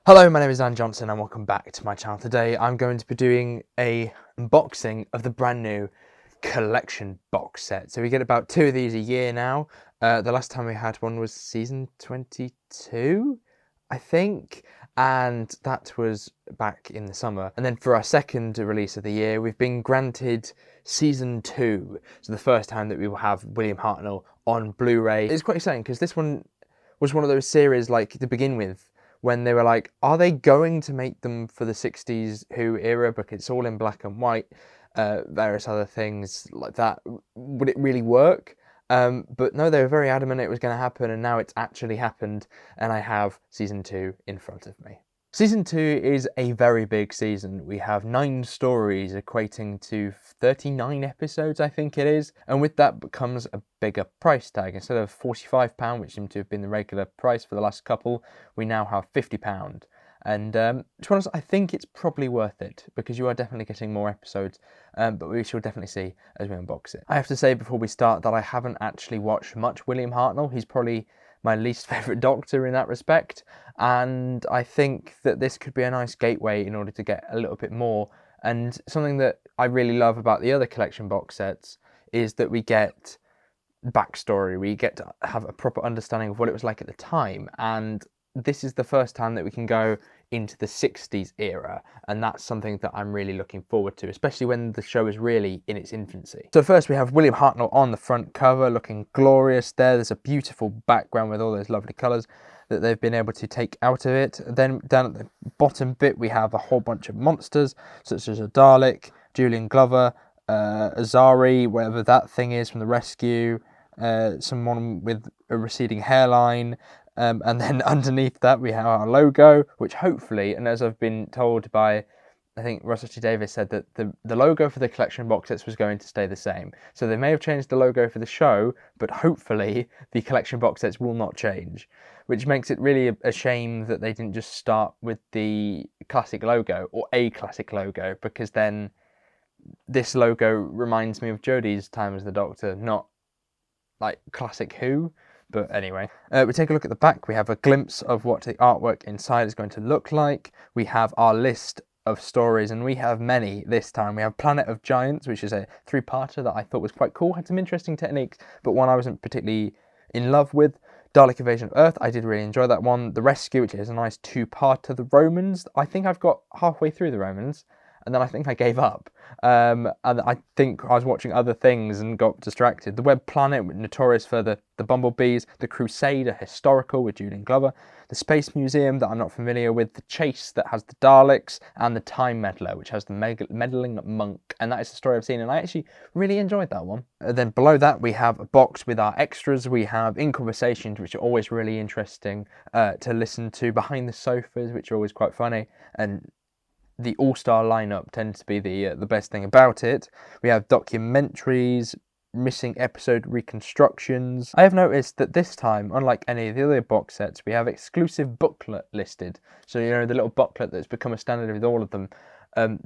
Hello, my name is Dan Johnson and welcome back to my channel. Today I'm going to be doing a unboxing of the brand new collection box set. So we get about 2 of these a year now. The last time we had one was season 22, I think, and that was back in the summer. And then for our second release of the year, we've been granted season 2. So the first time that we will have William Hartnell on Blu-ray. It's quite exciting because this one was one of those series, like, to begin with, when they were like, are they going to make them for the 60s Who era, because it's all in black and white, various other things like that. Would it really work? But no, they were very adamant it was going to happen, and now it's actually happened, and I have season 2 in front of me. Season 2 is a very big season. We have 9 stories equating to 39 episodes, I think it is. And with that comes a bigger price tag. Instead of £45, which seemed to have been the regular price for the last couple, we now have £50. And to be honest, I think it's probably worth it, because you are definitely getting more episodes, but we shall definitely see as we unbox it. I have to say before we start that I haven't actually watched much William Hartnell. He's probably my least favourite Doctor in that respect, and I think that this could be a nice gateway in order to get a little bit more. And something that I really love about the other collection box sets is that we get backstory, we get to have a proper understanding of what it was like at the time, and this is the first time that we can go into the 60s era, and that's something that I'm really looking forward to, especially when the show is really in its infancy. So first we have William Hartnell on the front cover, looking glorious there. There's a beautiful background with all those lovely colours that they've been able to take out of it. Then down at the bottom bit we have a whole bunch of monsters, such as a Dalek, Julian Glover, Azari, whatever that thing is from the rescue, someone with a receding hairline, and then underneath that we have our logo, which hopefully, and as I've been told by, I think Russell T Davies said that the logo for the collection box sets was going to stay the same. So they may have changed the logo for the show, but hopefully the collection box sets will not change, which makes it really a shame that they didn't just start with the classic logo, or a classic logo, because then this logo reminds me of Jodie's time as the Doctor, not like classic Who. But anyway, we take a look at the back. We have a glimpse of what the artwork inside is going to look like. We have our list of stories, and we have many this time. We have Planet of Giants, which is a 3-parter that I thought was quite cool. Had some interesting techniques, but one I wasn't particularly in love with. Dalek Invasion of Earth, I did really enjoy that one. The Rescue, which is a nice 2-parter. The Romans, I think I've got halfway through the Romans, and then I think I gave up. And I think I was watching other things and got distracted. The Web Planet, notorious for the Bumblebees. The Crusade, a historical with Julian Glover. The Space Museum, that I'm not familiar with. The Chase, that has the Daleks. And the Time Meddler, which has the meddling monk. And that is the story I've seen, and I actually really enjoyed that one. Then below that we have a box with our extras. We have In Conversations, which are always really interesting to listen to. Behind the Sofas, which are always quite funny. And the all-star lineup tends to be the best thing about it. We have documentaries, missing episode reconstructions. I have noticed that this time, unlike any of the other box sets, we have exclusive booklet listed. So, you know, the little booklet that's become a standard with all of them,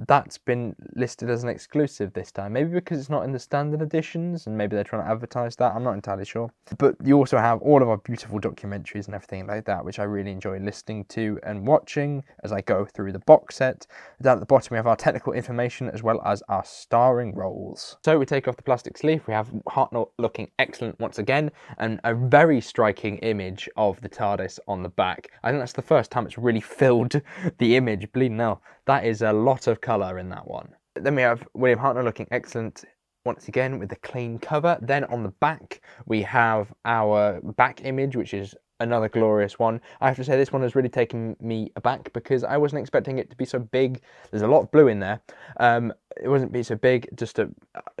that's been listed as an exclusive this time. Maybe because it's not in the standard editions, and maybe they're trying to advertise that. I'm not entirely sure. But you also have all of our beautiful documentaries and everything like that, which I really enjoy listening to and watching as I go through the box set. Down at the bottom we have our technical information as well as our starring roles. So we take off the plastic sleeve. We have Hartnell looking excellent once again, and a very striking image of the TARDIS on the back. I think that's the first time it's really filled the image. Bleeding hell, that is a lot of colour in that one. Then we have William Hartnell looking excellent once again with the clean cover. Then on the back we have our back image, which is another glorious one. I have to say this one has really taken me aback because I wasn't expecting it to be so big. There's a lot of blue in there. It wasn't be so big, just a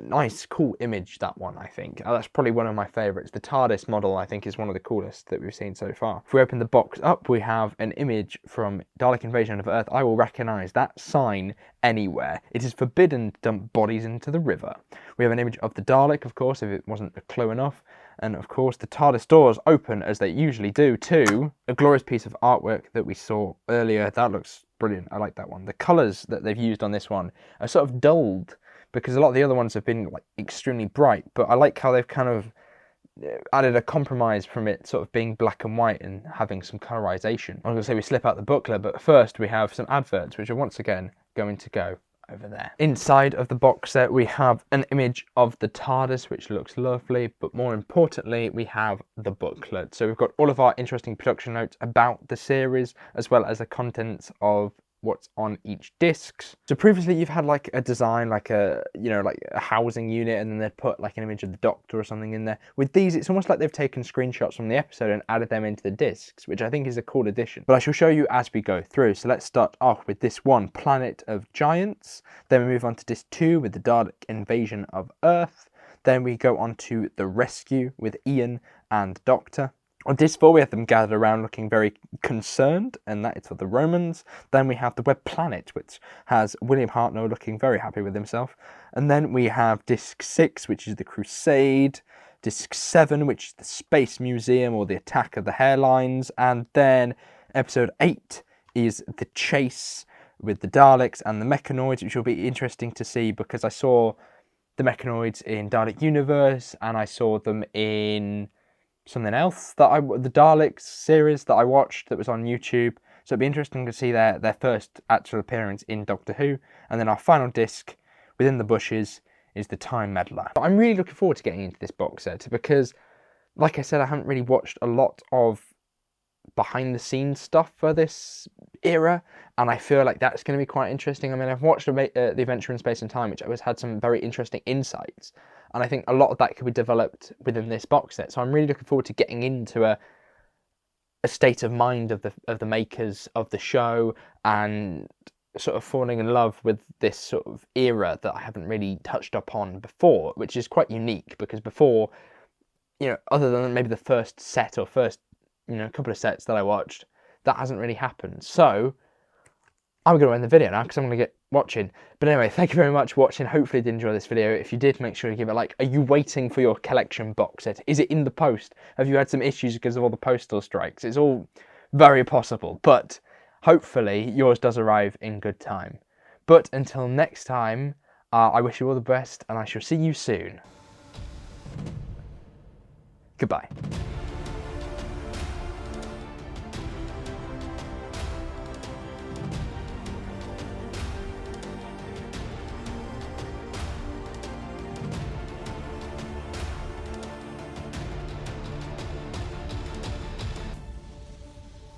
nice, cool image, that one, I think. That's probably one of my favourites. The TARDIS model, I think, is one of the coolest that we've seen so far. If we open the box up, we have an image from Dalek Invasion of Earth. I will recognise that sign anywhere. It is forbidden to dump bodies into the river. We have an image of the Dalek, of course, if it wasn't a clue enough. And of course, the TARDIS doors open, as they usually do, to a glorious piece of artwork that we saw earlier. That looks brilliant. I like that one. The colours that they've used on this one are sort of dulled, because a lot of the other ones have been like extremely bright, but I like how they've kind of added a compromise from it sort of being black and white and having some colorization. I was going to say we slip out the booklet, but first we have some adverts, which are once again going to go over there. Inside of the box set, we have an image of the TARDIS, which looks lovely, but more importantly, we have the booklet. So we've got all of our interesting production notes about the series, as well as the contents of what's on each disc. So previously you've had like a design, like a, you know, like a housing unit, and then they'd put like an image of the Doctor or something in there. With these, it's almost like they've taken screenshots from the episode and added them into the discs, which I think is a cool addition. But I shall show you as we go through. So let's start off with this one, Planet of Giants. Then we move on to disc 2 with the Dalek invasion of Earth. Then we go on to The Rescue with Ian and Doctor. On disc 4, we have them gathered around looking very concerned, and that is for the Romans. Then we have the Web Planet, which has William Hartnell looking very happy with himself. And then we have disc 6, which is the Crusade. Disc 7, which is the Space Museum or the Attack of the Hairlines. And then episode 8 is the Chase with the Daleks and the Mechanoids, which will be interesting to see because I saw the Mechanoids in Dalek Universe and I saw them in something else that the Daleks series that I watched that was on YouTube. So it'd be interesting to see their first actual appearance in Doctor Who. And then our final disc within the bushes is the Time Meddler. I'm really looking forward to getting into this box set because, like I said, I haven't really watched a lot of behind the scenes stuff for this era, and I feel like that's going to be quite interesting. I mean, I've watched The Adventure in Space and Time, which always had some very interesting insights, and I think a lot of that could be developed within this box set. So I'm really looking forward to getting into a state of mind of the makers of the show and sort of falling in love with this sort of era that I haven't really touched upon before, which is quite unique because before, you know, other than maybe the first set or first, you know, a couple of sets that I watched, that hasn't really happened. So I'm going to end the video now because I'm going to get watching. But anyway, thank you very much for watching. Hopefully you did enjoy this video. If you did, make sure to give it a like. Are you waiting for your collection box set? Is it in the post? Have you had some issues because of all the postal strikes? It's all very possible, but hopefully yours does arrive in good time. But until next time, I wish you all the best and I shall see you soon. Goodbye.